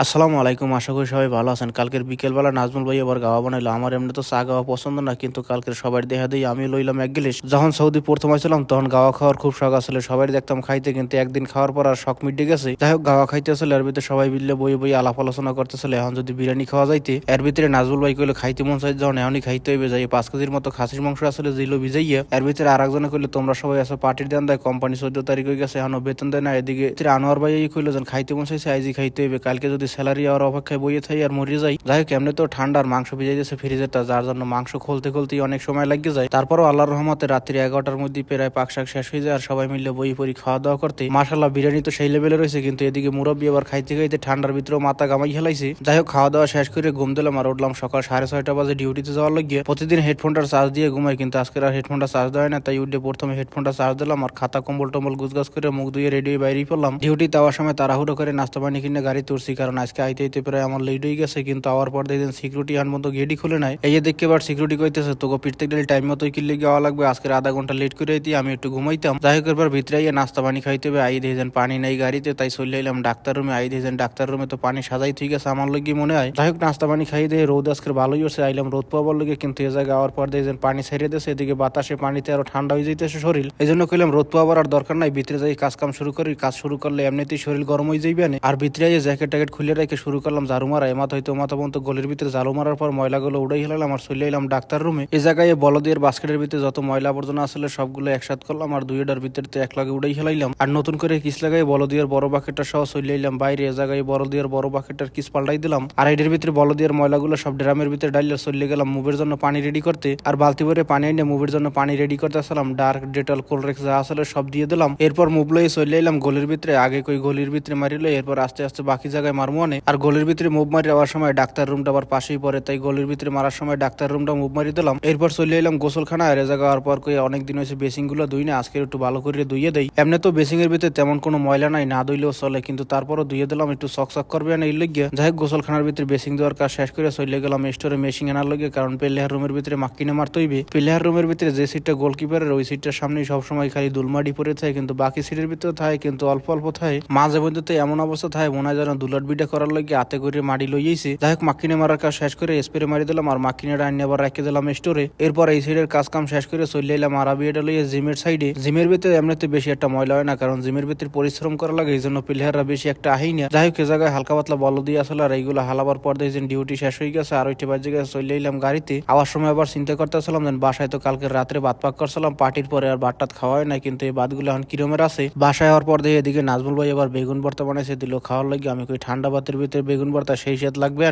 আসসালামু আলাইকুম। আশা করি সবাই ভালো আছেন। কালকের বিকেলবেলা নাজমুল ভাই আবার গাওয়া বানাইলো। আমার এমনি তো চা গাওয়া পছন্দ না, কিন্তু কালকের সবার দেখা দিয়ে আমি লইলাম এক গিলিস। যখন সৌদি প্রথম আসলাম তখন গাওয়া খাওয়ার খুব শখ আসলে, সবাই দেখতাম খাইতে, কিন্তু একদিন খাওয়ার পর আর শখ মিটে গেছে। যাই হোক, গাওয়া খাইতে আসলে এর ভিতরে সবাই মিললে বই বই আলাপ আলোচনা করতেছিল এখন যদি বিরিয়ানি খাওয়া যাইতে। এর ভিতরে নাজমুল ভাই কইলো খাইতে মন চাই, যখন এখনই খাইতে হইবে। যাই 5 কেজির মতো খাসির মাংস আসলে দিল ভিজাইয়া। এর ভিতরে আর একজনে কইলো তোমরা সবাই আসো পার্টির দেন দেয়, কোম্পানি 14 তারিখ হয়ে গেছে এখনো বেতন দেয় না। এদিকে আনোয়ার ভাই কইলো যেন খাইতে মন চাইছে আইজি খাইতে হইবে, কালকে যদি স্যালারি আর অপেক্ষায় বইয়ে থাই আর মরে যাই। যাই হোক, এমনি তো ঠান্ডার মাংস ভিজাই দিয়েছে ফ্রিজেরটা, যার জন্য মাংস খুলতে খুলতেই অনেক সময় লাগে যায়। তারপরও আল্লাহর রহমতে রাত্রি 11টার মধ্যে প্রায় পাক শাক শেষ হয়ে যায় আর সবাই মিলে বই পড়ি খাওয়া দাওয়া করতে। মাশাল্লাহ, বিরিয়ানি তো সেই লেভেলে রয়েছে, কিন্তু এদিকে মুরব্বী আবার খাইতে খাইতে ঠান্ডার ভিতরেও মাথা গামাই খেলাইছে। যাই হোক, খাওয়া দাওয়া শেষ করে ঘুম দিলাম আর উঠলাম সকাল 6:30 বাজে ডিউটিতে যাওয়ার লাগিয়ে। প্রতিদিন হেডফোনটার চার্জ দিয়ে ঘুমাই, কিন্তু আজকে আর হেডফোনটা চার্জ দেয় না, তাই উঠে প্রথমে হেডফোনটা চার্জ দিলাম আর খাতা কম্বল টম্বল গুছগাছ করে মুখ ধুয়ে রেডি হয়ে বাইরে পড়লাম। ডিউটিতে যাওয়ার সময় তাড়াহুড়ো করে নাস্তা পানি কিনে গাড়ি তুলছি, কারণ আজকে আইতে আইতে প্রায় আমার লেট হয়ে গেছে। কিন্তু আওয়ার পর দেখেন সিকিউরিটি আন মতো গেটই খুলে নাই। এই যে দেখতে এবার সিকিউরিটি কইতেছে তোকে প্রত্যেক দিন টাইম মতোই কিনলে যাওয়া লাগবে, আজকে আধা ঘন্টা লেট করে দিয়ে আমি একটু ঘুমাইতাম। যাই হোক, এবার ভিতরে আইয়ে নাস্তা পানি খাইতে হবে। আই দেখেন পানি নাই গাড়িতে, তাই চলে এলাম ডাক্তার রুমে। আই দেখেন ডাক্তার রুমে তো পানি সাজাই ঠিক আছে আমার লগে মনে হয়। যাই হোক, নাস্তা পানি খাই দিয়ে রোদ আজকে ভালোই হচ্ছে, আইলাম রোদ পাওয়ার লগে, কিন্তু এ জায়গায় আওয়ার পর দেখেন পানি ছেড়ে দিয়েছে। এদিকে বাতাসে পানিতে আরো ঠান্ডা হয়ে যাইতেছে শরীর। এই জন্য কইলাম রোদ পাওয়ার আর দরকার নাই, ভিতরে যাই কাজ কাম শুরু করি। কাজ শুরু করলে এমনিতেই শরীর গরম হয়ে যাইবে না। আর ভিতরে আইয়ে জ্যাকেট ট্যাকেট খুলে রেখে শুরু করলাম ঝাড়ু মারা। এমাত হয়তো মাথা পর্যন্ত গলির ভিতরে ঝাড়ু মারার পর ময়লাগুলো উড়াই হেলালাম আর চলে এলাম ডাক্তার রুমে। এই জায়গায় বলদের বাস্কেটের ভিতরে যত ময়লা আবর্জনা আসলে সবগুলো একসাথ করলাম আর দুইটার ভিতরে এক লাগে উড়াই হেলাইলাম। আর নতুন করে কিস লাগাই বলদিয়ার বড় বাকেটটা সহ চলে এলাম বাইরে। এ জায়গায় বলদিয়ার বড় বাকেটটার কিস পাল্টাই দিলাম আর এটার ভিতরে বলদিয়ার ময়লাগুলো সব ড্রামের ভিতরে ডাইলে চলে গেলাম মুভের জন্য পানি রেডি করতে। আর বালতি ভরে পানি এনে মুভের জন্য পানি রেডি করতে আসলাম। ডার্ক ডেটল কোল্ড্রিক্স যা আসলে সব দিয়ে দিলাম। এরপর মুভ লয়ে চলে এলাম গলির ভিতরে। আগে কই গলির ভিতরে মারিল, এরপর আস্তে আস্তে বাকি জায়গায় মারমু অনেক। আর গলির ভিতরে মুভ মারি যাওয়ার সময় ডাক্তার রুমটা আবার পাশেই পড়ে, তাই গলির ভিতরে মারার সময় ডাক্তার রুমটা মুভ মারি দিলাম। এরপর চলে এলাম গোসলখানা। আর এ জায়গা পর কই অনেকদিন হয়েছে বেসিং গুলো ধুই না, আজকে একটু ভালো করে ধুইয়ে দেই। এমনি তো বেসিং এর ভিতরে তেমন কোনো ময়লা নাই, না ধুইলেও চলে, কিন্তু তারপরও ধুইয়ে দিলাম একটু চকচক করবে না এই লেগে। যাই হোক, গোসলখানার ভিতরে বেসিং দেওয়ার কাজ শেষ করে চলে গেলাম স্টোরে মেশিন আনার লগে, কারণ প্লেয়ার রুমের ভিতরে মাক্কিনে মারতে হইবে। প্লেয়ার রুমের ভিতরে যে সিটটা গোলকিপারের, ওই সিটটার সামনেই সবসময় খালি দুলমাটি পরে থাকে, কিন্তু বাকি সিটের ভিতরে থাকে কিন্তু অল্প অল্প থাকে। মাঝে মধ্যে তো এমন অবস্থা থাকে মনে হয় যেন দুলাট বিটা করার লগে হাতে করে মাটি লইয়েছি। যাই হোক, মাক্কিনে মারার কাজ শেষ করে স্প্রে মারি দিলাম আর মাক্কিনেটা আনি আবার রেখে দিলাম স্টোরে। এরপর এই সাইডের কাজ কাম শেষ করে চলে এলাম আরাবিয়াটা লইয়ে জিমের সাইডে। জিমের ভিতরে এমনিতে বেশি একটা ময়লা হয় না, কারণ জিমের ভিতরে পরিশ্রম করা লাগে, এই জন্য প্লেয়াররা বেশি একটা আহি না। যাই হোক, এ জায়গায় হালকা পাতলা বল দিয়ে আসলে আর এইগুলো হালাবার পর দেখছেন ডিউটি শেষ হয়ে গেছে আর ওইটি বাজে গেছে। চলে এলাম গাড়িতে। আবার সময় আবার চিন্তা করতে আসলাম যেন বাসায় তো কালকে রাত্রে ভাত পাক করছিলাম পার্টির পরে, আর ভাত টাত খাওয়া হয় না, কিন্তু এই ভাতগুলো এখন কিরমের আছে। বাসায় হওয়ার পর দেখে এদিকে নাজমুল ভাই আবার বেগুন ভর্তা বানাইছে দিল খাওয়ার লাগে। আমি কই ঠান্ডা ভাতের ভিতরে বেগুন ভর্তা সেই স্বাদ লাগবে না।